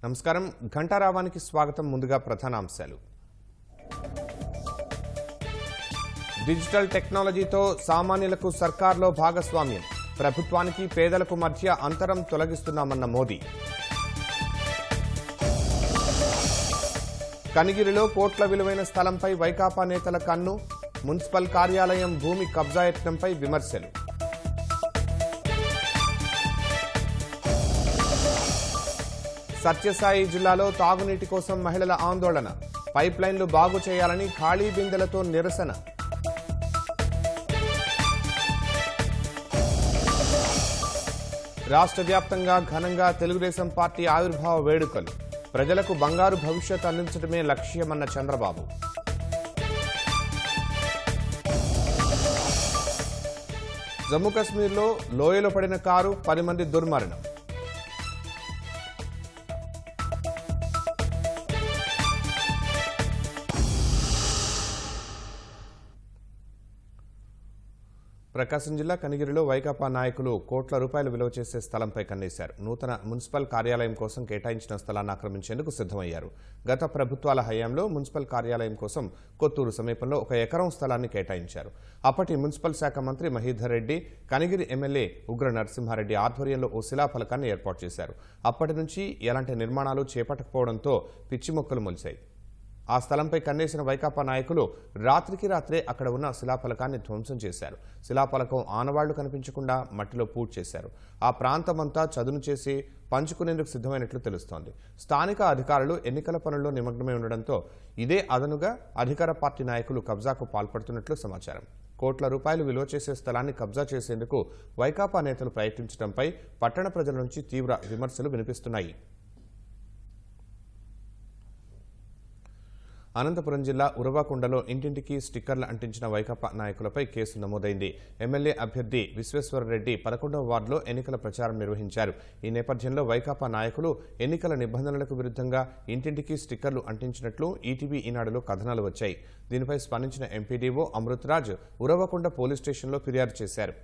నమస్కారం ఘంటారావానికి స్వాగతం. ముందుగా ప్రధానాంశాలు. డిజిటల్ టెక్నాలజీతో సామాన్యులకు సర్కార్లో భాగస్వామ్యం, ప్రభుత్వానికి పేదలకు మధ్య అంతరం తొలగిస్తున్నామన్న మోదీ. కనిగిరిలో కోట్ల విలువైన స్థలంపై వైకాపా నేతల కన్ను, మున్సిపల్ కార్యాలయం భూమి కబ్జా యత్నంపై విమర్శలు. సత్యసాయి జిల్లాలో తాగునీటి కోసం మహిళల ఆందోళన, పైప్ లైన్లు బాగు చేయాలని ఖాళీ బిందెలతో నిరసన. రాష్ట్ర వ్యాప్తంగా ఘనంగా తెలుగుదేశం పార్టీ ఆవిర్భావ వేడుకలు, ప్రజలకు బంగారు భవిష్యత్ అందించడమే లక్ష్యమన్న చంద్రబాబు. జమ్మూ కశ్మీర్లో లోయలో పడిన కారు, 10 మంది దుర్మరణం. ప్రకాశం జిల్లా కనిగిరిలో వైకాపా నాయకులు కోట్ల రూపాయలు విలువ చేసే స్థలంపై కన్నేశారు. నూతన మున్సిపల్ కార్యాలయం కోసం కేటాయించిన స్థలాన్ని ఆక్రమించేందుకు సిద్ధమయ్యారు. గత ప్రభుత్వాల హయాంలో మున్సిపల్ కార్యాలయం కోసం కొత్తూరు సమీపంలో 1 ఎకరం స్థలాన్ని కేటాయించారు. అప్పటి మున్సిపల్ శాఖ మంత్రి మహీధర్ రెడ్డి, కనిగిరి ఎమ్మెల్యే ఉగ్ర నరసింహారెడ్డి ఆధ్వర్యంలో ఓ శిలాఫలకాన్ని ఏర్పాటు చేశారు. అప్పటి నుంచి ఎలాంటి నిర్మాణాలు చేపట్టకపోవడంతో పిచ్చి మొక్కలు మొలిశాయి. ఆ స్థలంపై కన్నేసిన వైకాపా నాయకులు రాత్రికి రాత్రే అక్కడ ఉన్న శిలాఫలకాన్ని ధ్వంసం చేశారు. శిలాఫలకం ఆనవాళ్లు కనిపించకుండా మట్టిలో పూడ్చి చేశారు. ఆ ప్రాంతమంతా చదును చేసి పంచుకునేందుకు సిద్ధమైనట్లు తెలుస్తోంది. స్థానిక అధికారులు ఎన్నికల పనుల్లో నిమగ్నమై ఉండడంతో ఇదే అదనుగా అధికార పార్టీ నాయకులు కబ్జాకు పాల్పడుతున్నట్లు సమాచారం. కోట్ల రూపాయలు విలువ చేసే స్థలాన్ని కబ్జా చేసేందుకు వైకాపా నేతలు ప్రయత్నించడంపై పట్టణ ప్రజల నుంచి తీవ్ర విమర్శలు వినిపిస్తున్నాయి. అనంతపురం జిల్లా ఉరవకొండలో ఇంటింటికి స్టిక్కర్లు అంటించిన వైకాపా నాయకులపై కేసు నమోదైంది. ఎమ్మెల్యే అభ్యర్థి విశ్వేశ్వరరెడ్డి 11వ వార్డులో ఎన్నికల ప్రచారం నిర్వహించారు. ఈ నేపథ్యంలో వైకాపా నాయకులు ఎన్నికల నిబంధనలకు విరుద్ధంగా ఇంటింటికి స్టిక్కర్లు అంటించినట్లు ఈటీవీ ఈనాడులో కథనాలు వచ్చాయి. దీనిపై స్పందించిన ఎంపీడీఓ అమృతరాజ్ ఉరవకొండ పోలీస్ స్టేషన్లో ఫిర్యాదు చేశారు.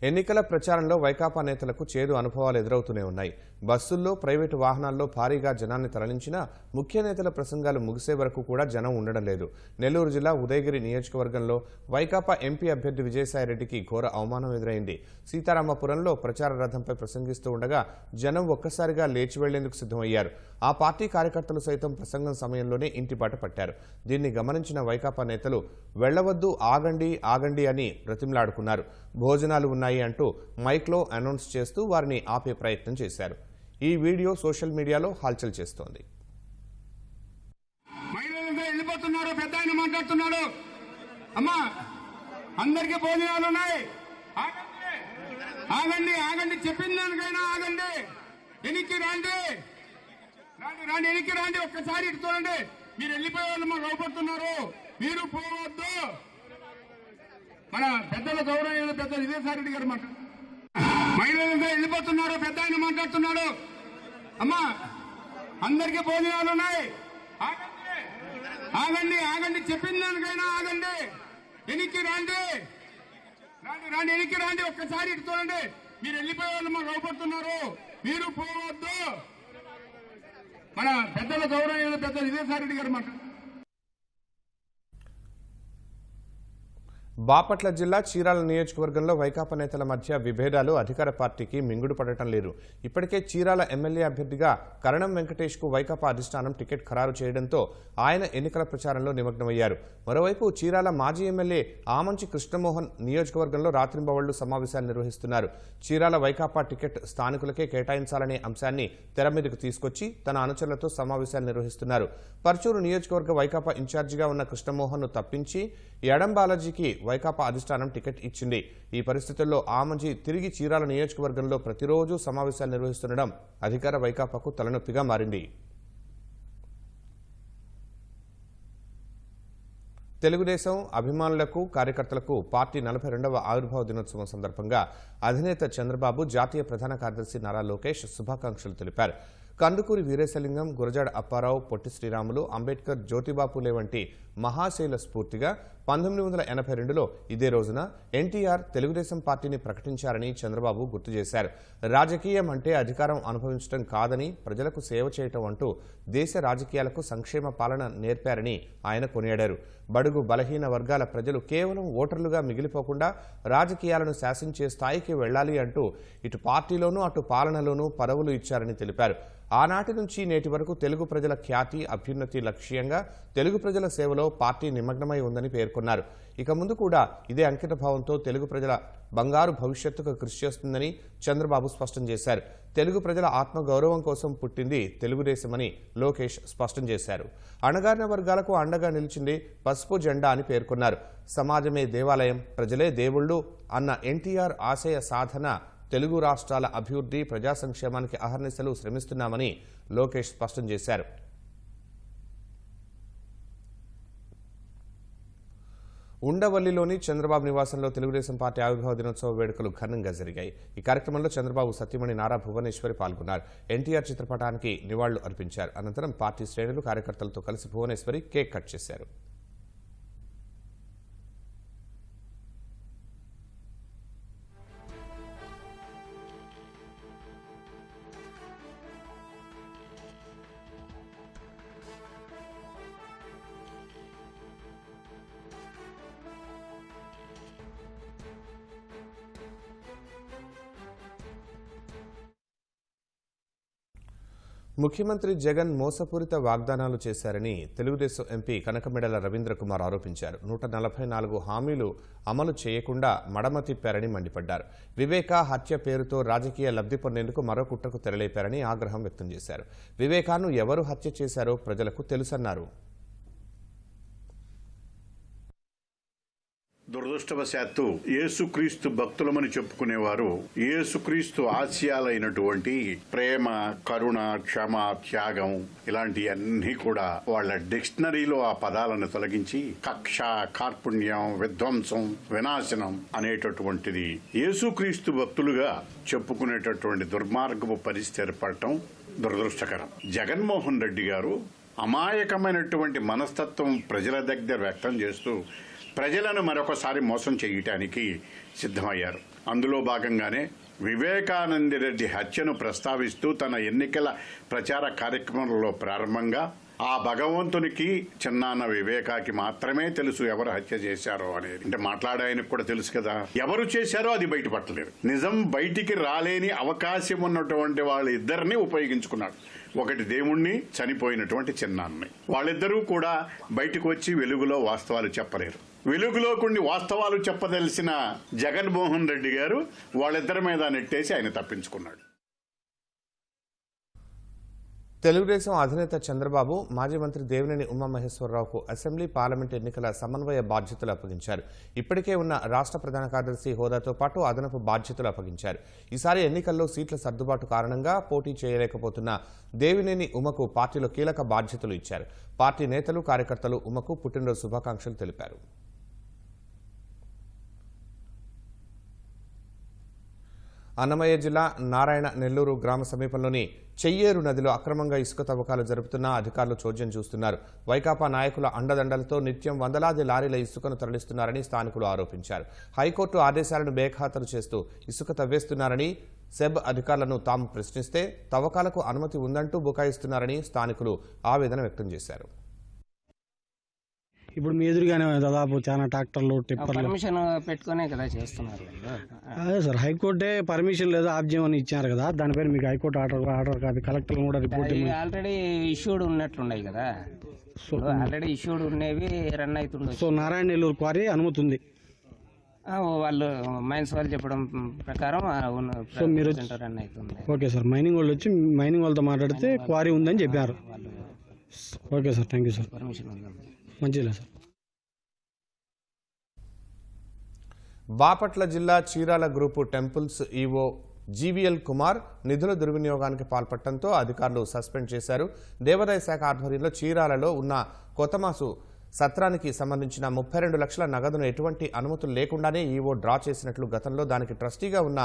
ఎన్నికల ప్రచారంలో వైకాపా నేతలకు చేదు అనుభవాలు ఎదురవుతూనే ఉన్నాయి. బస్సుల్లో, ప్రైవేటు వాహనాల్లో భారీగా జనాన్ని తరలించినా ముఖ్య నేతల ప్రసంగాలు ముగిసే వరకు కూడా జనం ఉండడం లేదు. నెల్లూరు జిల్లా ఉదయగిరి నియోజకవర్గంలో వైకాపా ఎంపీ అభ్యర్థి విజయసాయిరెడ్డికి ఘోర అవమానం ఎదురైంది. సీతారామపురంలో ప్రచార రథంపై ప్రసంగిస్తూ ఉండగా జనం ఒక్కసారిగా లేచి వెళ్లేందుకు సిద్ధమయ్యారు. ఆ పార్టీ కార్యకర్తలు సైతం ప్రసంగం సమయంలోనే ఇంటి బాట పట్టారు. దీన్ని గమనించిన వైకాపా నేతలు వెళ్లవద్దు, ఆగండి ఆగండి అని బ్రతిమలాడుకున్నారు. భోజనాలు ఉన్నాయి అంటూ మైక్లో అనౌన్స్ చేస్తూ వారిని ఆపే ప్రయత్నం చేశారు. ఈ వీడియో సోషల్ మీడియాలో హల్చల్ చేస్తోంది. వెళ్ళిపోతున్నారు, పెద్ద ఆయన మాట్లాడుతున్నాడు. అమ్మా, అందరికీ భోజనాలు ఉన్నాయి, ఆగండి ఆగండి, చెప్పిన దానికైనా ఆగండి, ఎనికి రండి రండి, ఎనికి రండి, ఒక్కసారి ఇటు చూడండి. మీరు వెళ్ళిపోయే వాళ్ళు మాకు లోపడుతున్నారు, మీరు పోవద్దు. మన పెద్దల గౌరవ పెద్దలు విజయసాయిరెడ్డి గారు మహిళలతో వెళ్ళిపోతున్నారు, పెద్ద ఆయన మాట్లాడుతున్నాడు. అమ్మా, అందరికీ భోజనాలు ఉన్నాయి, ఆగండి ఆగండి, చెప్పిన దానికైనా ఆగండి, ఎనికి రండి రండి, ఎనికి రండి, ఒక్కసారి ఇటు చూడండి. మీరు వెళ్ళిపోయే వాళ్ళు మాకు లోపడుతున్నారు, మీరు పోవద్దు. మన పెద్దల గౌరవ పెద్దలు విజయసాయిరెడ్డి గారు బాపట్ల జిల్లా చీరాల నియోజకవర్గంలో వైకాపా నేతల మధ్య విభేదాలు అధికార పార్టీకి మింగుడు పడటం లేదు. ఇప్పటికే చీరాల ఎమ్మెల్యే అభ్యర్థిగా కరణం వెంకటేష్కు వైకాపా అధిష్టానం టికెట్ ఖరారు చేయడంతో ఆయన ఎన్నికల ప్రచారంలో నిమగ్నమయ్యారు. మరోవైపు చీరాల మాజీ ఎమ్మెల్యే ఆమంచి కృష్ణమోహన్ నియోజకవర్గంలో రాత్రింబవళ్లు సమావేశాలు నిర్వహిస్తున్నారు. చీరాల వైకాపా టికెట్ స్థానికులకే కేటాయించాలనే అంశాన్ని తెర మీదకు తీసుకొచ్చి తన అనుచరులతో సమావేశాలు నిర్వహిస్తున్నారు. పర్చూరు నియోజకవర్గ వైకాపా ఇన్ఛార్జిగా ఉన్న కృష్ణమోహన్ను తప్పించి ఎడం బాలాజీకి వైకాపా అధిష్టానం టికెట్ ఇచ్చింది. ఈ పరిస్థితుల్లో ఆమంచి తిరిగి చీరాల నియోజకవర్గంలో ప్రతిరోజు సమావేశాలు నిర్వహిస్తుండడం అధికార వైకాపాకు తలనొప్పిగా మారింది. తెలుగుదేశం అభిమానులకు, కార్యకర్తలకు పార్టీ 42వ ఆవిర్భావ దినోత్సవం సందర్భంగా అధినేత చంద్రబాబు, జాతీయ ప్రధాన కార్యదర్శి నారా లోకేష్ శుభాకాంక్షలు తెలిపారు. కందుకూరి వీరేశలింగం, గురజాడ అప్పారావు, పొట్టి శ్రీరాములు, అంబేద్కర్, జ్యోతిబా పూలే వంటి మహాశైల స్ఫూర్తిగా 1982లో ఇదే రోజున ఎన్టీఆర్ తెలుగుదేశం పార్టీని ప్రకటించారని చంద్రబాబు గుర్తు చేశారు. రాజకీయం అంటే అధికారం అనుభవించడం కాదని, ప్రజలకు సేవ చేయటం అంటూ దేశ రాజకీయాలకు సంక్షేమ పాలన నేర్పారని ఆయన కొనియాడారు. బడుగు బలహీన వర్గాల ప్రజలు కేవలం ఓటర్లుగా మిగిలిపోకుండా రాజకీయాలను శాసించే స్థాయికి వెళ్లాలి అంటూ ఇటు పార్టీలోనూ అటు పాలనలోనూ పదవులు ఇచ్చారని తెలిపారు. ఆనాటి నుంచి నేటి వరకు తెలుగు ప్రజల ఖ్యాతి, అభ్యున్నతి లక్ష్యంగా తెలుగు ప్రజల సేవలో పార్టీ నిమగ్నమై ఉందని పేర్కొన్నారు. ఇక ముందు కూడా ఇదే అంకిత భావంతో తెలుగు ప్రజల బంగారు భవిష్యత్తుకు కృషి చేస్తుందని చంద్రబాబు స్పష్టం చేశారు. తెలుగు ప్రజల ఆత్మగౌరవం కోసం పుట్టింది తెలుగుదేశమని లోకేష్ స్పష్టం చేశారు. అణగారిన వర్గాలకు అండగా నిలిచింది పసుపు జెండా అని పేర్కొన్నారు. సమాజమే దేవాలయం, ప్రజలే దేవుళ్ళు అన్న ఎన్టీఆర్ ఆశయ సాధన తెలుగు రాష్ట్రాల అభివృద్ధి, ప్రజా సంక్షేమానికి అహర్నిశలు శ్రమిస్తున్నామని లోకేష్ స్పష్టం చేశారు. ఉండవల్లిలోని చంద్రబాబు నివాసంలో తెలుగుదేశం పార్టీ ఆవిర్భావ దినోత్సవ వేడుకలు ఘనంగా జరిగాయి. ఈ కార్యక్రమంలో చంద్రబాబు సతీమణి నారా భువనేశ్వరి పాల్గొన్నారు. ఎన్టీఆర్ చిత్రపటానికి నివాళులు అర్పించారు. అనంతరం పార్టీ శ్రేణులు కార్యకర్తలతో కలిసి భువనేశ్వరి కేక్ కట్ చేశారు. ముఖ్యమంత్రి జగన్ మోసపూరిత వాగ్దానాలు చేశారని తెలుగుదేశం ఎంపీ కనకమెడల రవీంద్రకుమార్ ఆరోపించారు. 144 హామీలు అమలు చేయకుండా మడమ తిప్పారని మండిపడ్డారు. వివేక హత్య పేరుతో రాజకీయ లబ్ధి పొందేందుకు మరో కుట్రకు తెరలేపారని ఆగ్రహం వ్యక్తం చేశారు. వివేకాను ఎవరు హత్య చేశారో ప్రజలకు తెలుసన్నారు. దురదృష్టవశాత్తు యేసుక్రీస్తు భక్తులమని చెప్పుకునేవారు యేసుక్రీస్తు ఆశయాలైనటువంటి ప్రేమ, కరుణ, క్షమ, త్యాగం ఇలాంటివన్నీ కూడా వాళ్ళ డిక్షనరీలో ఆ పదాలను తొలగించి కక్ష, కార్పుణ్యం, విధ్వంసం, వినాశనం అనేటటువంటిది యేసుక్రీస్తు భక్తులుగా చెప్పుకునేటటువంటి దుర్మార్గపు పరిస్థితి ఏర్పడటం దురదృష్టకరం. జగన్మోహన్ రెడ్డి గారు అమాయకమైనటువంటి మనస్తత్వం ప్రజల దగ్గర వ్యక్తం చేస్తూ ప్రజలను మరొకసారి మోసం చేయటానికి సిద్ధమయ్యారు. అందులో భాగంగానే వివేకానందరెడ్డి హత్యను ప్రస్తావిస్తూ తన ఎన్నికల ప్రచార కార్యక్రమంలో ప్రారంభంగా ఆ భగవంతునికి చిన్నాన్న వివేకాకి మాత్రమే తెలుసు ఎవరు హత్య చేశారో అనేది. అంటే మాట్లాడాయనకు కూడా తెలుసు కదా, ఎవరు చేశారో అది బయటపట్టలేదు. నిజం బయటికి రాలేని అవకాశం ఉన్నటువంటి వాళ్ళిద్దరిని ఉపయోగించుకున్నాడు. ఒకటి దేవుణ్ణి, చనిపోయినటువంటి చిన్నాన్నని. వాళ్ళిద్దరూ కూడా బయటకు వచ్చి వెలుగులో వాస్తవాలు చెప్పలేరు. వెలుగులో కొన్ని వాస్తవాలు చెప్పదలిసిన జగన్మోహన్ రెడ్డి గారు వాళ్ళిద్దరి మీద నెట్టేసి ఆయన తప్పించుకున్నాడు. తెలుగుదేశం అధినేత చంద్రబాబు మాజీ మంత్రి దేవినేని ఉమామహేశ్వరరావుకు అసెంబ్లీ, పార్లమెంట్ ఎన్నికల సమన్వయ బాధ్యతలు అప్పగించారు. ఇప్పటికే ఉన్న రాష్ట్ర ప్రధాన కార్యదర్శి హోదాతో పాటు అదనపు బాధ్యతలు అప్పగించారు. ఈసారి ఎన్నికల్లో సీట్ల సర్దుబాటు కారణంగా పోటీ చేయలేకపోతున్న దేవినేని ఉమకు పార్టీలో కీలక బాధ్యతలు ఇచ్చారు. పార్టీ నేతలు, కార్యకర్తలు ఉమకు పుట్టినరోజు శుభాకాంక్షలు తెలిపారు. అన్నమయ్య జిల్లా నారాయణ నెల్లూరు గ్రామ సమీపంలోని చెయ్యేరు నదిలో అక్రమంగా ఇసుక తవ్వకాలు జరుపుతున్న అధికారులు చోద్యం చూస్తున్నారు. వైకాపా నాయకుల అండదండలతో నిత్యం వందలాది లారీల ఇసుకను తరలిస్తున్నారని స్థానికులు ఆరోపించారు. హైకోర్టు ఆదేశాలను బేఖాతరు చేస్తూ ఇసుక తవ్వేస్తున్నారని సెబ్ అధికారులను తాము ప్రశ్నిస్తే తవ్వకాలకు అనుమతి ఉందంటూ బుకాయిస్తున్నారని స్థానికులు ఆవేదన వ్యక్తం చేశారు. ఇప్పుడు మీ ఎదురుగానే దాదాపు చాలా ట్రాక్టర్లు, టిప్పర్లు పర్మిషన్ పెట్టుకునే కదా చేస్తున్నారు. అదే సార్, హైకోర్టే పర్మిషన్ లేదా ఆఫ్ చేయమని ఇచ్చారు కదా, దానిపైన మీకు హైకోర్టు ఆర్డర్ కాపీ కలెక్టర్ కూడా రిపోర్ట్ ఆల్రెడీ ఇష్యూడ్ ఉన్నట్లున్నాయి కదా, ఆల్రెడీ ఇష్యూడ్ ఉండేవి రన్ అవుతుండదు. సో నారాయణ నెల్లూరు క్వారీ అనుమతి ఉంది. వాళ్ళు మైన్స్ వాళ్ళు చెప్పడం ప్రకారం సో మీరు రన్ అవుతుంది. ఓకే సార్, మైనింగ్ వాళ్ళు వచ్చి మైనింగ్ వాళ్ళతో మాట్లాడితే క్వారీ ఉందని చెప్పారు. Okay sir, thank you sir. Permission ఉంది, మంచిగా సార్. బాపట్ల జిల్లా Chirala group temples EO GVL Kumar నిధుల దుర్వినియోగానికి పాల్పడటంతో అధికారులు సస్పెండ్ చేశారు. దేవాదాయ శాఖ ఆధ్వర్యంలో చీరాలలో ఉన్న కొత్తమాసు సత్రానికి సంబంధించిన 32 లక్షల నగదును ఎటువంటి అనుమతులు లేకుండానే ఈవో డ్రా చేసినట్లు గతంలో దానికి ట్రస్టీగా ఉన్న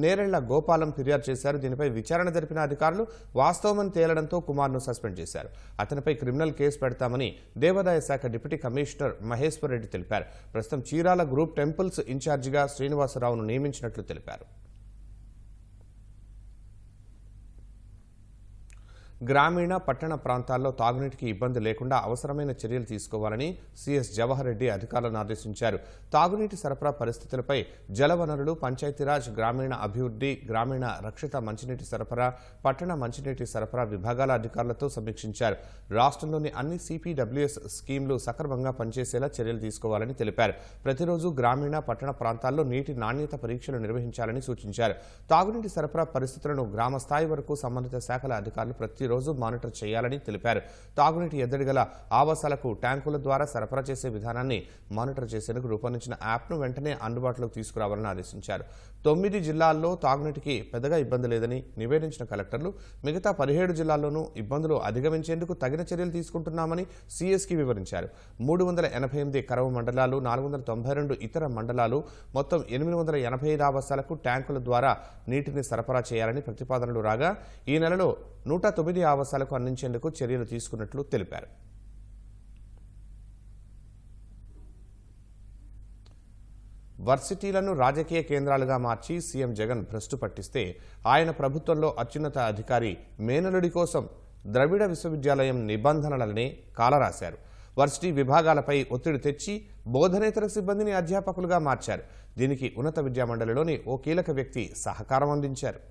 నేరెళ్ల గోపాలం ఫిర్యాదు చేశారు. దీనిపై విచారణ జరిపిన అధికారులు వాస్తవమని తేలడంతో కుమార్ను సస్పెండ్ చేశారు. అతనిపై క్రిమినల్ కేసు పెడతామని దేవాదాయ శాఖ డిప్యూటీ కమిషనర్ మహేశ్వర్ రెడ్డి తెలిపారు. ప్రస్తుతం చీరాల గ్రూప్ టెంపుల్స్ ఇన్ఛార్జిగా శ్రీనివాసరావును నియమించినట్లు తెలిపారు. గ్రామీణ పట్టణ ప్రాంతాల్లో తాగునీటికి ఇబ్బంది లేకుండా అవసరమైన చర్యలు తీసుకోవాలని సిఎస్ జవహర్ రెడ్డి అధికారులను ఆదేశించారు. తాగునీటి సరఫరా పరిస్థితులపై జలవనరులు, పంచాయతీరాజ్, గ్రామీణ అభివృద్ధి, గ్రామీణ రక్షిత మంచినీటి సరఫరా, పట్టణ మంచినీటి సరఫరా విభాగాల అధికారులతో సమీక్షించారు. రాష్ట్రంలోని అన్ని సిపిడబ్ల్యూఎస్ స్కీమ్లు సక్రమంగా పనిచేసేలా చర్యలు తీసుకోవాలని తెలిపారు. ప్రతిరోజు గ్రామీణ పట్టణ ప్రాంతాల్లో నీటి నాణ్యత పరీక్షలు నిర్వహించాలని సూచించారు. తాగునీటి సరఫరా పరిస్థితులను గ్రామ స్థాయి వరకు సంబంధిత శాఖల అధికారులు ప్రతిరోజు మానిటర్ చేయాలని తెలిపారు. తాగునీటి ఎద్దడి గల ఆవాసాలకు ట్యాంకుల ద్వారా సరఫరా చేసే విధానాన్ని మానిటర్ చేసేందుకు రూపొందించిన యాప్ను వెంటనే అందుబాటులోకి తీసుకురావాలని ఆదేశించారు. 9 జిల్లాల్లో తాగునీటికి పెద్దగా ఇబ్బంది లేదని నివేదించిన కలెక్టర్లు మిగతా 17 జిల్లాల్లోనూ ఇబ్బందులు అధిగమించేందుకు తగిన చర్యలు తీసుకుంటున్నామని సిఎస్కి వివరించారు. 388 కరవ మండలాలు, 492 ఇతర మండలాలు, మొత్తం 885 ఆవాసాలకు ట్యాంకుల ద్వారా నీటిని సరఫరా చేయాలని ప్రతిపాదనలు రాగా ఈ నెలలో 109 ఆవాసాలకు అందించేందుకు చర్యలు తీసుకున్నట్లు తెలిపారు. వర్సిటీలను రాజకీయ కేంద్రాలుగా మార్చి సీఎం జగన్ భ్రష్టు పట్టిస్తే ఆయన ప్రభుత్వంలో అత్యున్నత అధికారి మేనలుడి కోసం ద్రవిడ విశ్వవిద్యాలయం నిబంధనలనే కాలరాశారు. వర్సిటీ విభాగాలపై ఒత్తిడి తెచ్చి బోధనేతర సిబ్బందిని అధ్యాపకులుగా మార్చారు. దీనికి ఉన్నత విద్యామండలిలోని ఓ కీలక వ్యక్తి సహకారం అందించారు.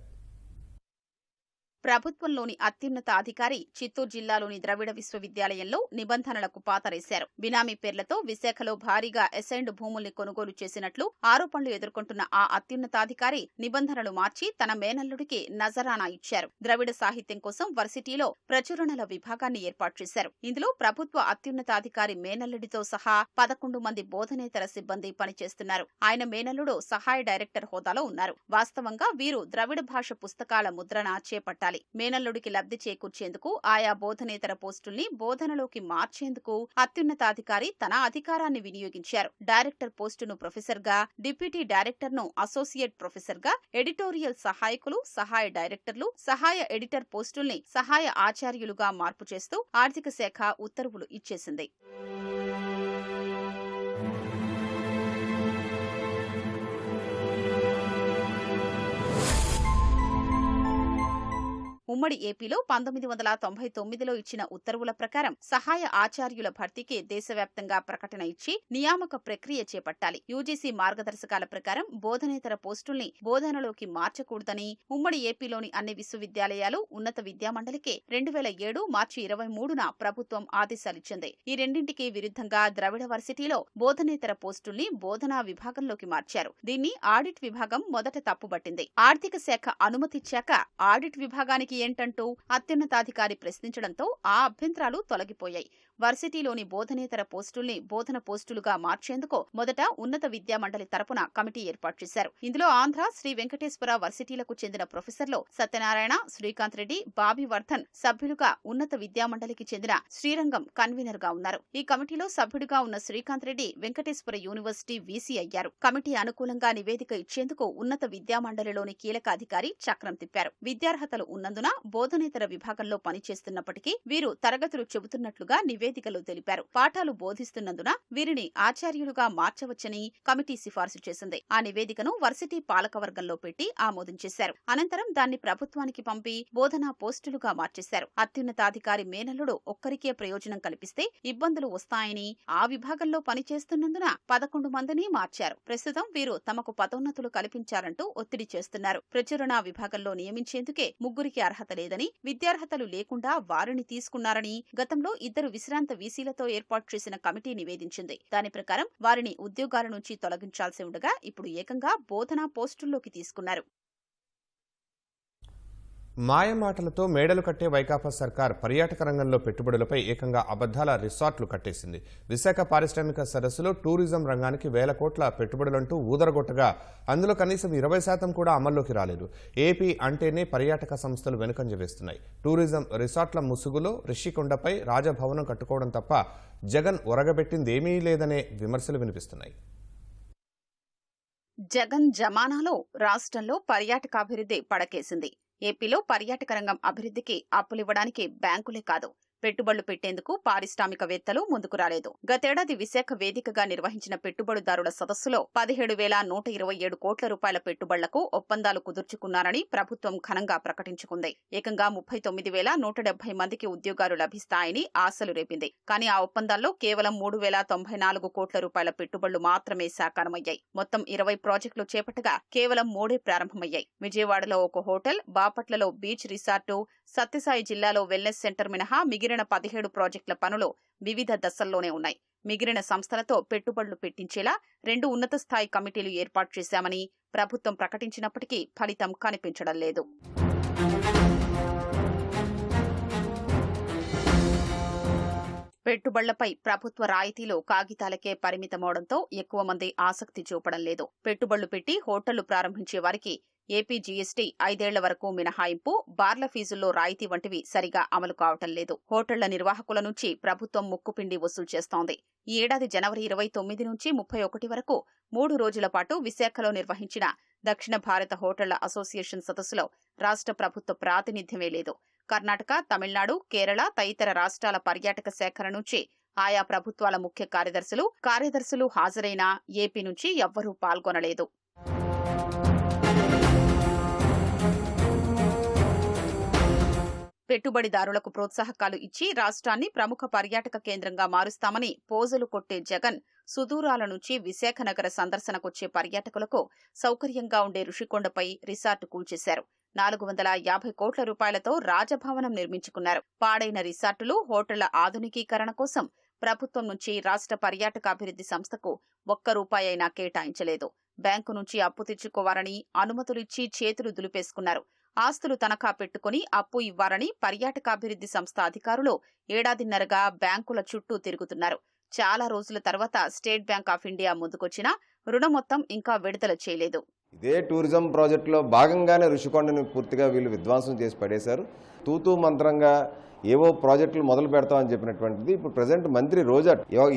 ప్రభుత్వంలోని అత్యున్నత అధికారి చిత్తూరు జిల్లాలోని ద్రవిడ విశ్వవిద్యాలయంలో నిబంధనలకు పాతరేశారు. బినామీ పేర్లతో విశాఖలో భారీగా అసైన్డ్ భూముల్ని కొనుగోలు చేసినట్లు ఆరోపణలు ఎదుర్కొంటున్న ఆ అత్యున్నతాధికారి నిబంధనలు మార్చి తన మేనల్లుడికి నజరానా ఇచ్చారు. ద్రవిడ సాహిత్యం కోసం వర్సిటీలో ప్రచురణల విభాగాన్ని ఏర్పాటు చేశారు. ఇందులో ప్రభుత్వ అత్యున్నతాధికారి మేనల్లుడితో సహా 11 మంది బోధనేతర సిబ్బంది పనిచేస్తున్నారు. ఆయన మేనల్లుడు సహాయ డైరెక్టర్ హోదాలో ఉన్నారు. వాస్తవంగా వీరు ద్రవిడ భాష పుస్తకాల ముద్రణ చేపట్టాలి. మేనల్లుడికి లబ్ధి చేకూర్చేందుకు ఆయా బోధనేతర పోస్టుల్ని బోధనలోకి మార్చేందుకు అత్యున్నతాధికారి తన అధికారాన్ని వినియోగించారు. డైరెక్టర్ పోస్టును ప్రొఫెసర్ గా, డిప్యూటీ డైరెక్టర్ ను అసోసియేట్ ప్రొఫెసర్ గా, ఎడిటోరియల్ సహాయకులు, సహాయ డైరెక్టర్లు, సహాయ ఎడిటర్ పోస్టుల్ని సహాయ ఆచార్యులుగా మార్పు చేస్తూ ఆర్థిక శాఖ ఉత్తర్వులు ఇచ్చేసింది. ఉమ్మడి ఏపీలో 1999లో ఇచ్చిన ఉత్తర్వుల ప్రకారం సహాయ ఆచార్యుల భర్తీకి దేశవ్యాప్తంగా ప్రకటన ఇచ్చి నియామక ప్రక్రియ చేపట్టాలి. యూజీసీ మార్గదర్శకాల ప్రకారం బోధనేతర పోస్టుల్ని బోధనలోకి మార్చకూడదని ఉమ్మడి ఏపీలోని అన్ని విశ్వవిద్యాలయాలు, ఉన్నత విద్యామండలికి 2007 మార్చి 23న ప్రభుత్వం ఆదేశాలిచ్చింది. ఈ రెండింటికి విరుద్ధంగా ద్రవిడ వర్సిటీలో బోధనేతర పోస్టుల్ని బోధనా విభాగంలోకి మార్చారు. దీన్ని ఆడిట్ విభాగం మొదట తప్పుబట్టింది. ఆర్థిక శాఖ అనుమతిచ్చాక ఆడిట్ విభాగానికి ఏంటంటూ అత్యున్నతాధికారి ప్రశ్నించడంతో ఆ అభ్యంతరాలు తొలగిపోయాయి. వర్సిటీలోని బోధనేతర పోస్టుల్ని బోధన పోస్టులుగా మార్చేందుకు మొదట ఉన్నత విద్యామండలి తరపున కమిటీ ఏర్పాటు చేశారు. ఇందులో ఆంధ్ర, శ్రీ వెంకటేశ్వర వర్సిటీలకు చెందిన ప్రొఫెసర్లు సత్యనారాయణ, శ్రీకాంత్ రెడ్డి, బాబీ వర్ధన్ సభ్యులుగా, ఉన్నత విద్యామండలికి చెందిన శ్రీరంగం కన్వీనర్ గా ఉన్నారు. ఈ కమిటీలో సభ్యుడిగా ఉన్న శ్రీకాంత్ రెడ్డి వెంకటేశ్వర యూనివర్సిటీ వీసీ అయ్యారు. కమిటీ అనుకూలంగా నివేదిక ఇచ్చేందుకు ఉన్నత విద్యామండలిలోని కీలక అధికారి చక్రం తిప్పారు. విద్యార్హతలు ఉన్నందున బోధనేతర విభాగంలో పనిచేస్తున్నప్పటికీ వీరు తరగతులు చెబుతున్నట్లుగా నివేదికలో తెలిపారు. పాఠాలు బోధిస్తున్నందున వీరిని ఆచార్యులుగా మార్చవచ్చని కమిటీ సిఫార్సు చేసింది. ఆ నివేదికను వర్సిటీ పాలకవర్గంలో పెట్టి ఆమోదించేశారు. అనంతరం దాన్ని ప్రభుత్వానికి పంపి బోధనా పోస్టులుగా మార్చేశారు. అత్యున్నతాధికారి మేనల్లుడు ఒక్కరికే ప్రయోజనం కల్పిస్తే ఇబ్బందులు వస్తాయని ఆ విభాగంలో పనిచేస్తున్నందున 11 మందిని మార్చారు. ప్రస్తుతం వీరు తమకు పదోన్నతులు కల్పించాలంటూ ఒత్తిడి చేస్తున్నారు. ప్రచురణ విభాగంలో నియమించేందుకే ముగ్గురికి అర్హత లేదని, విద్యార్హతలు లేకుండా వారిని తీసుకున్నారని గతంలో 2 విశ్రాంత వీసీలతో ఏర్పాటు చేసిన కమిటీ నివేదించింది. దాని ప్రకారం వారిని ఉద్యోగాల నుంచి తొలగించాల్సి ఉండగా ఇప్పుడు ఏకంగా బోధనా పోస్టుల్లోకి తీసుకున్నారు. మాయమాటలతో మేడలు కట్టే వైకాపా సర్కార్ పర్యాటక రంగంలో పెట్టుబడులపై ఏకంగా అబద్ధాల రిసార్ట్లు కట్టేసింది. విశాఖ పారిశ్రామిక సదస్సులో టూరిజం రంగానికి వేల కోట్ల పెట్టుబడులంటూ ఊదరగొట్టగా అందులో కనీసం 20% కూడా అమల్లోకి రాలేదు. ఏపీ అంటేనే పర్యాటక సంస్థలు వెనుకంజ వేస్తున్నాయి. టూరిజం రిసార్ట్ల ముసుగులో రిషికొండపై రాజభవనం కట్టుకోవడం తప్ప జగన్ ఒరగబెట్టిందేమీ లేదనే విమర్శలు వినిపిస్తున్నాయి. జగన్ జమానాలో రాష్ట్రంలో పర్యాటకాభివృద్ధి పడకేసింది. ఏపీలో పర్యాటక రంగం అభివృద్ధికి అప్పులివ్వడానికి బ్యాంకులే కాదు, పెట్టుబడులు పెట్టేందుకు పారిశ్రామికవేత్తలు ముందుకు రాలేదు. గతేడాది విశాఖ వేదికగా నిర్వహించిన పెట్టుబడిదారుల సదస్సులో 17,127 కోట్ల రూపాయల పెట్టుబడులకు ఒప్పందాలు కుదుర్చుకున్నారని ప్రభుత్వం ఘనంగా ప్రకటించుకుంది. ఏకంగా 39,170 మందికి ఉద్యోగాలు లభిస్తాయని ఆశలు రేపింది. కానీ ఆ ఒప్పందాల్లో కేవలం 3,094 కోట్ల రూపాయల పెట్టుబడులు మాత్రమే సాకారమయ్యాయి. మొత్తం 20 ప్రాజెక్టులు చేపట్టగా కేవలం 3 ప్రారంభమయ్యాయి. విజయవాడలో ఒక హోటల్, బాపట్లలో బీచ్ రిసార్టు, సత్యసాయి జిల్లాలో వెల్నెస్ సెంటర్ మినహా మిగిలిన 17 ప్రాజెక్టుల పనులు వివిధ దశల్లోనే ఉన్నాయి. మిగిలిన సంస్థలతో పెట్టుబడులు పెట్టించేలా 2 ఉన్నత స్థాయి కమిటీలు ఏర్పాటు చేశామని ప్రభుత్వం ప్రకటించినప్పటికీ ఫలితం కనిపించడం లేదు. పెట్టుబడులపై ప్రభుత్వ రాయితీలు కాగితాలకే పరిమితమవడంతో ఎక్కువ మంది ఆసక్తి చూపడం లేదు. పెట్టుబడులు పెట్టి హోటళ్లు ప్రారంభించే వారికి ఏపీ జీఎస్టీ 5 ఏళ్ల వరకు మినహాయింపు, బార్ల ఫీజుల్లో రాయితీ వంటివి సరిగా అమలు కావటం లేదు. హోటళ్ల నిర్వాహకుల నుంచి ప్రభుత్వం ముక్కుపిండి వసూలు చేస్తోంది. ఈ ఏడాది జనవరి 29 నుంచి 31 వరకు 3 రోజుల పాటు విశాఖలో నిర్వహించిన దక్షిణ భారత హోటళ్ల అసోసియేషన్ సదస్సులో రాష్ట్ర ప్రభుత్వ ప్రాతినిధ్యమే లేదు. కర్ణాటక, తమిళనాడు, కేరళ తదితర రాష్ట్రాల పర్యాటక శాఖల నుంచి ఆయా ప్రభుత్వాల ముఖ్య కార్యదర్శులు హాజరైనా ఏపీ నుంచి ఎవ్వరూ పాల్గొనలేదు. పెట్టుబడిదారులకు ప్రోత్సాహకాలు ఇచ్చి రాష్ట్రాన్ని ప్రముఖ పర్యాటక కేంద్రంగా మారుస్తామని పోజులు కొట్టే జగన్ సుదూరాల నుంచి విశాఖ నగర సందర్శనకొచ్చే పర్యాటకులకు సౌకర్యంగా ఉండే రుషికొండపై రిసార్టు కూల్చేశారు. 450 కోట్ల రూపాయలతో రాజభవనం నిర్మించుకున్నారు. పాడైన రిసార్టులు, హోటళ్ల ఆధునికీకరణ కోసం ప్రభుత్వం నుంచి రాష్ట్ర పర్యాటకాభివృద్ధి సంస్థకు ₹1 అయినా కేటాయించలేదు. బ్యాంకు నుంచి అప్పు తెచ్చుకోవాలని అనుమతులిచ్చి చేతులు దులిపేసుకున్నారు. ఆస్తులు తనఖా పెట్టుకుని అప్పు ఇవ్వాలని పర్యాటకాభివృద్ధి సంస్థ అధికారులు ఏడాదిన్నరగా బ్యాంకుల చుట్టూ తిరుగుతున్నారు. చాలా రోజుల తర్వాత స్టేట్ బ్యాంక్ ఆఫ్ ఇండియా ముందుకొచ్చినా రుణ మొత్తం ఇంకా విడుదల చేయలేదు. ఇదే టూరిజం ప్రాజెక్టులో భాగంగానే రుషికొండని పూర్తిగా వీళ్ళు విధ్వంసం చేసి పడేశారు. తూతూ మంత్రంగా ఏవో ప్రాజెక్టులు మొదలు పెడతామని చెప్పినటువంటిది ఇప్పుడు ప్రజెంట్ మంత్రి రోజా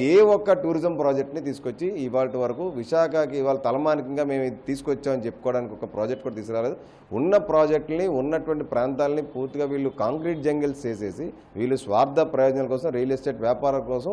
ఏ ఒక్క టూరిజం ప్రాజెక్ట్ని తీసుకొచ్చి ఇవాళ వరకు విశాఖకి ఇవాళ తలమానికంగా మేము తీసుకొచ్చామని చెప్పుకోవడానికి ఒక ప్రాజెక్ట్ కూడా తీసుకురాలేదు. ఉన్న ప్రాజెక్టుని, ఉన్నటువంటి ప్రాంతాలని పూర్తిగా వీళ్ళు కాంక్రీట్ జంగిల్స్ చేసేసి వీళ్ళు స్వార్థ ప్రయోజనాల కోసం, రియల్ ఎస్టేట్ వ్యాపారం కోసం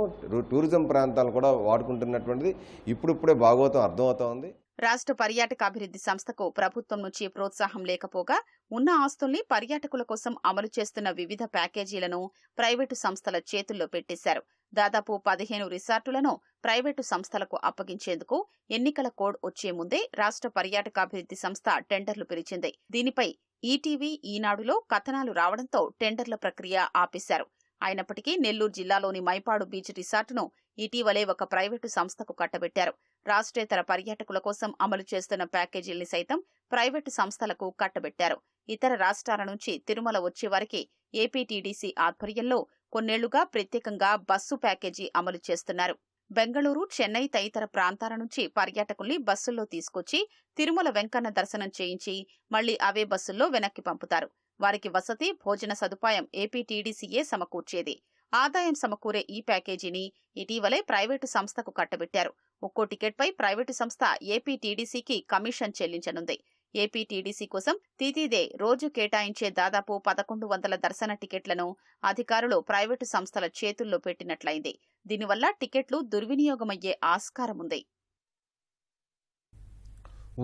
టూరిజం ప్రాంతాలను కూడా వాడుకుంటున్నటువంటిది ఇప్పుడిప్పుడే భాగవతం అర్థమవుతా ఉంది. రాష్ట్ర పర్యాటకాభివృద్ధి సంస్థకు ప్రభుత్వం నుంచి ప్రోత్సాహం లేకపోగా ఉన్న ఆస్తుల్ని పర్యాటకుల కోసం అమలు చేస్తున్న వివిధ ప్యాకేజీలను ప్రైవేటు సంస్థల చేతుల్లో పెట్టేశారు. దాదాపు 15 రిసార్టులను ప్రైవేటు సంస్థలకు అప్పగించేందుకు ఎన్నికల కోడ్ వచ్చే ముందే రాష్ట్ర పర్యాటకాభివృద్ధి సంస్థ టెండర్లు పిలిచింది. దీనిపై ఈటీవీ, ఈనాడులో కథనాలు రావడంతో టెండర్ల ప్రక్రియ ఆపేశారు. అయినప్పటికీ నెల్లూరు జిల్లాలోని మైపాడు బీచ్ రిసార్టును ఇటీవలే ఒక ప్రైవేటు సంస్థకు కట్టబెట్టారు. రాష్ట్రేతర పర్యాటకుల కోసం అమలు చేస్తున్న ప్యాకేజీల్ని సైతం ప్రైవేటు సంస్థలకు కట్టబెట్టారు. ఇతర రాష్ట్రాల నుంచి తిరుమల వచ్చేవారికి ఏపీటీడీసీ ఆధ్వర్యంలో కొన్నేళ్లుగా ప్రత్యేకంగా బస్సు ప్యాకేజీ అమలు చేస్తున్నారు. బెంగళూరు, చెన్నై తదితర ప్రాంతాల నుంచి పర్యాటకుల్ని బస్సుల్లో తీసుకొచ్చి తిరుమల వెంకన్న దర్శనం చేయించి మళ్లీ అవే బస్సుల్లో వెనక్కి పంపుతారు. వారికి వసతి, భోజన సదుపాయం ఏపీటీడీసీయే సమకూర్చేది. ఆదాయం సమకూరే ఈ ప్యాకేజీని ఇటీవలే ప్రైవేటు సంస్థకు కట్టబెట్టారు. ఒక్కో టికెట్పై ప్రైవేటు సంస్థ ఏపీటీడీసీకి కమిషన్ చెల్లించనుంది. ఏపీటీడీసీ కోసం తితిదే రోజు కేటాయించే దాదాపు 1,100 దర్శన టికెట్లను అధికారులు ప్రైవేటు సంస్థల చేతుల్లో పెట్టినట్లయింది. దీనివల్ల టికెట్లు దుర్వినియోగమయ్యే ఆస్కారముంది.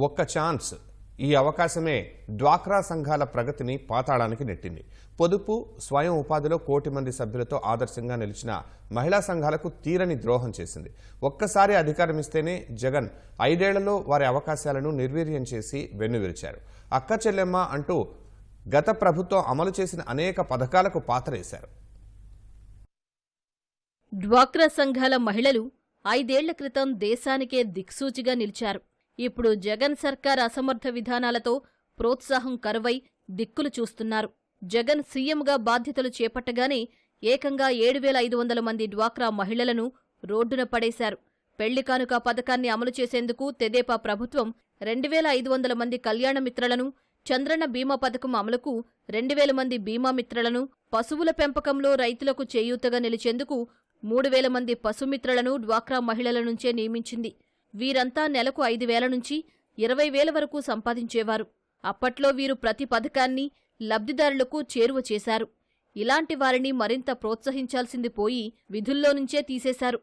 ఒక్క ఛాన్స్, ఈ అవకాశమే డ్వాక్రా సంఘాల ప్రగతిని పాతాళానికి నెట్టింది. పొదుపు, స్వయం ఉపాధిలో 1 కోటి మంది సభ్యులతో ఆదర్శంగా నిలిచిన మహిళా సంఘాలకు తీరని ద్రోహం చేసింది. ఒక్కసారి అధికారమిస్తేనే జగన్ 5 ఏళ్లలో వారి అవకాశాలను నిర్వీర్యం చేసి వెన్నువిరిచారు. అక్క చెల్లెమ్మ అంటూ గత ప్రభుత్వం అమలు చేసిన అనేక పథకాలకు పాతరేశారు. డ్వాక్రా సంఘాల మహిళలు 5 ఏళ్ల క్రితం దేశానికే దిక్సూచిగా నిలిచారు. ఇప్పుడు జగన్ సర్కార్ అసమర్థ విధానాలతో ప్రోత్సాహం కరువై దిక్కులు చూస్తున్నారు. జగన్ సీఎంగా బాధ్యతలు చేపట్టగానే ఏకంగా 7,500 మంది డ్వాక్రా మహిళలను రోడ్డున పడేశారు. పెళ్లి కానుక పథకాన్ని అమలు చేసేందుకు తెదేపా ప్రభుత్వం 2,500 మంది కళ్యాణమిత్రలను, చంద్రన్న బీమా పథకం అమలుకు 2,000 మంది బీమామిత్రలను, పశువుల పెంపకంలో రైతులకు చేయూతగా నిలిచేందుకు 3,000 మంది పశుమిత్రలను డ్వాక్రా మహిళల నుంచే నియమించింది. వీరంతా నెలకు 5,000 నుంచి 20,000 వరకు సంపాదించేవారు. అప్పట్లో వీరు ప్రతి పథకాన్ని లబ్ధిదారులకు చేరువ చేశారు. ఇలాంటి వారిని మరింత ప్రోత్సహించాల్సింది పోయి విధుల్లో నుంచే తీసేశారు.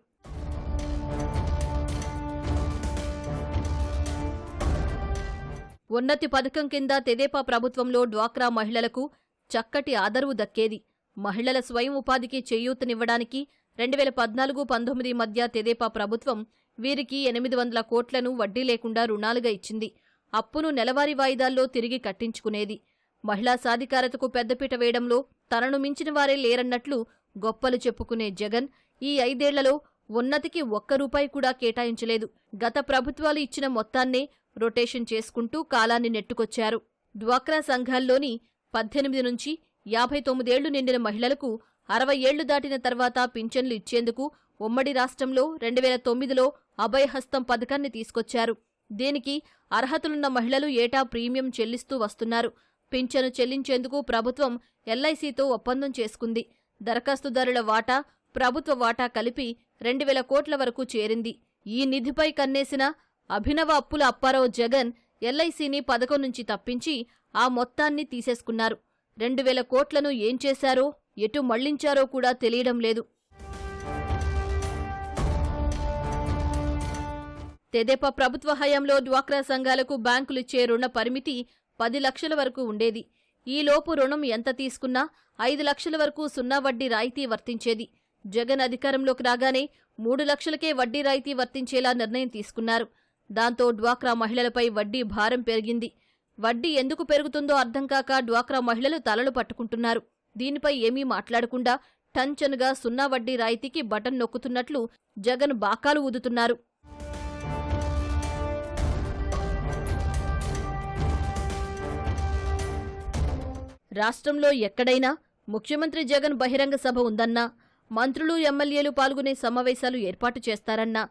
ఉన్నతి పథకం కింద తెదేపా ప్రభుత్వంలో డ్వాక్రా మహిళలకు చక్కటి ఆదరవు దక్కేది. మహిళల స్వయం ఉపాధికి చేయూతనివ్వడానికి 2014-19 మధ్య తెదేపా ప్రభుత్వం వీరికి 800 కోట్లను వడ్డీ లేకుండా రుణాలుగా ఇచ్చింది. అప్పును నెలవారీ వాయిదాల్లో తిరిగి కట్టించుకునేది. మహిళా సాధికారతకు పెద్దపీట వేయడంలో తనను మించిన వారే లేరన్నట్లు గొప్పలు చెప్పుకునే జగన్ ఈ 5 ఏళ్లలో ఉన్నతికి ఒక్క రూపాయి కూడా కేటాయించలేదు. గత ప్రభుత్వాలు ఇచ్చిన మొత్తాన్నే రొటేషన్ చేసుకుంటూ కాలాన్ని నెట్టుకొచ్చారు. డ్వాక్రా సంఘాల్లోని 18 నుంచి 59 ఏళ్లు నిండిన మహిళలకు 60 ఏళ్లు దాటిన తర్వాత పింఛన్లు ఇచ్చేందుకు ఉమ్మడి రాష్ట్రంలో 2009లో అభయహస్తం పథకాన్ని తీసుకొచ్చారు. దీనికి అర్హతలున్న మహిళలు ఏటా ప్రీమియం చెల్లిస్తూ వస్తున్నారు. పింఛను చెల్లించేందుకు ప్రభుత్వం ఎల్ఐసితో ఒప్పందం చేసుకుంది. దరఖాస్తుదారుల వాటా, ప్రభుత్వ వాటా కలిపి 2,000 కోట్ల వరకు చేరింది. ఈ నిధిపై కన్నేసిన అభినవ అప్పుల అప్పారావు జగన్ ఎల్ఐసిని పథకం నుంచి తప్పించి ఆ మొత్తాన్ని తీసేసుకున్నారు. 2,000 కోట్లను ఏం చేశారో, ఎటు మళ్లించారో కూడా తెలియడం లేదు. తెదేపా ప్రభుత్వ హయాంలో డ్వాక్రా సంఘాలకు బ్యాంకులిచ్చే రుణ పరిమితి 10 లక్షల వరకు ఉండేది. ఈలోపు రుణం ఎంత తీసుకున్నా 5 లక్షల వరకు సున్నా వడ్డీ రాయితీ వర్తించేది. జగన్ అధికారంలోకి రాగానే 3 లక్షలకే వడ్డీ రాయితీ వర్తించేలా నిర్ణయం తీసుకున్నారు. దాంతో డ్వాక్రా మహిళలపై వడ్డీ భారం పెరిగింది. వడ్డీ ఎందుకు పెరుగుతుందో అర్థం కాక డ్వాక్రా మహిళలు తలలు పట్టుకుంటున్నారు. దీనిపై ఏమీ మాట్లాడకుండా టంచనుగా సున్నా వడ్డీ రాయితీకి బటన్ నొక్కుతున్నట్లు జగన్ బాకాలు ఊదుతున్నారు. రాష్ట్రంలో ఎక్కడైనా ముఖ్యమంత్రి జగన్ బహిరంగ సభ ఉందన్నా, మంత్రులు, ఎమ్మెల్యేలు పాల్గొనే సమావేశాలు ఏర్పాటు చేస్తారన్నా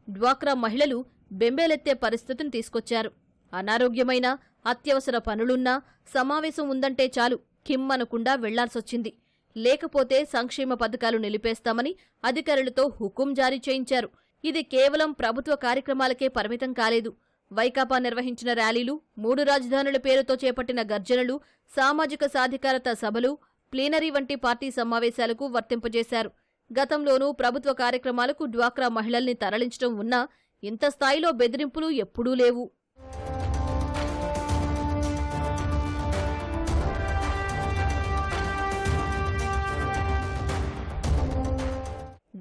డ్వాక్రా మహిళలు బెంబేలెత్తే పరిస్థితిని తీసుకొచ్చారు. అనారోగ్యమైన, అత్యవసర పనులున్నా సమావేశం ఉందంటే చాలు కిమ్మనకుండా వెళ్లాల్సొచ్చింది. లేకపోతే సంక్షేమ పథకాలు నిలిపేస్తామని అధికారులతో హుకుం జారీ చేయించారు. ఇది కేవలం ప్రభుత్వ కార్యక్రమాలకే పరిమితం కాలేదు. వైకాపా నిర్వహించిన ర్యాలీలు, 3 రాజధానుల పేరుతో చేపట్టిన గర్జనలు, సామాజిక సాధికారత సభలు, ప్లీనరీ వంటి పార్టీ సమావేశాలకు వర్తింపజేశారు. గతంలోనూ ప్రభుత్వ కార్యక్రమాలకు డ్వాక్రా మహిళల్ని తరలించడం ఉన్నా ఇంత స్థాయిలో బెదిరింపులు ఎప్పుడూ లేవు.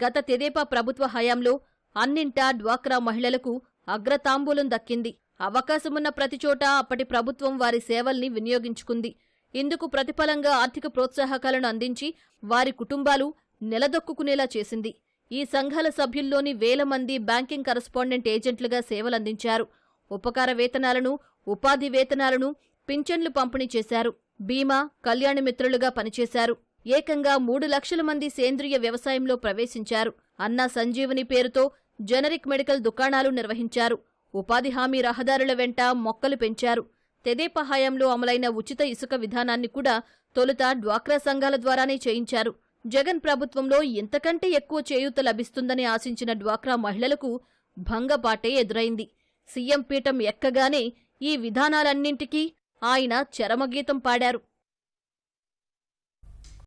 గత తెదేపా ప్రభుత్వ హయాంలో అన్నింటా డ్వాక్రా మహిళలకు అగ్రతాంబూలం దక్కింది. అవకాశమున్న ప్రతిచోట అప్పటి ప్రభుత్వం వారి సేవల్ని వినియోగించుకుంది. ఇందుకు ప్రతిఫలంగా ఆర్థిక ప్రోత్సాహకాలను అందించి వారి కుటుంబాలు నిలదొక్కుకునేలా చేసింది. ఈ సంఘాల సభ్యుల్లోని 1,000 మంది బ్యాంకింగ్ కరస్పాండెంట్ ఏజెంట్లుగా సేవలందించారు. ఉపకార వేతనాలను, ఉపాధి వేతనాలను, పింఛన్లు పంపిణీ చేశారు. బీమా, కళ్యాణ మిత్రులుగా పనిచేశారు. ఏకంగా 3 లక్షల మంది సేంద్రియ వ్యవసాయంలో ప్రవేశించారు. అన్నా సంజీవని పేరుతో జనరిక్ మెడికల్ దుకాణాలు నిర్వహించారు. ఉపాధి హామీ రహదారుల వెంట మొక్కలు పెంచారు. తెదేపా హయాంలో అమలైన ఉచిత ఇసుక విధానాన్ని కూడా తొలుత డ్వాక్రా సంఘాల ద్వారానే చేయించారు. జగన్ ప్రభుత్వంలో ఇంతకంటే ఎక్కువ చేయూత లభిస్తుందని ఆశించిన డ్వాక్రా మహిళలకు భంగపాటే ఎదురైంది. సీఎం పీఠం ఎక్కగానే ఈ విధానాలన్నింటికీ ఆయన చరమగీతం పాడారు.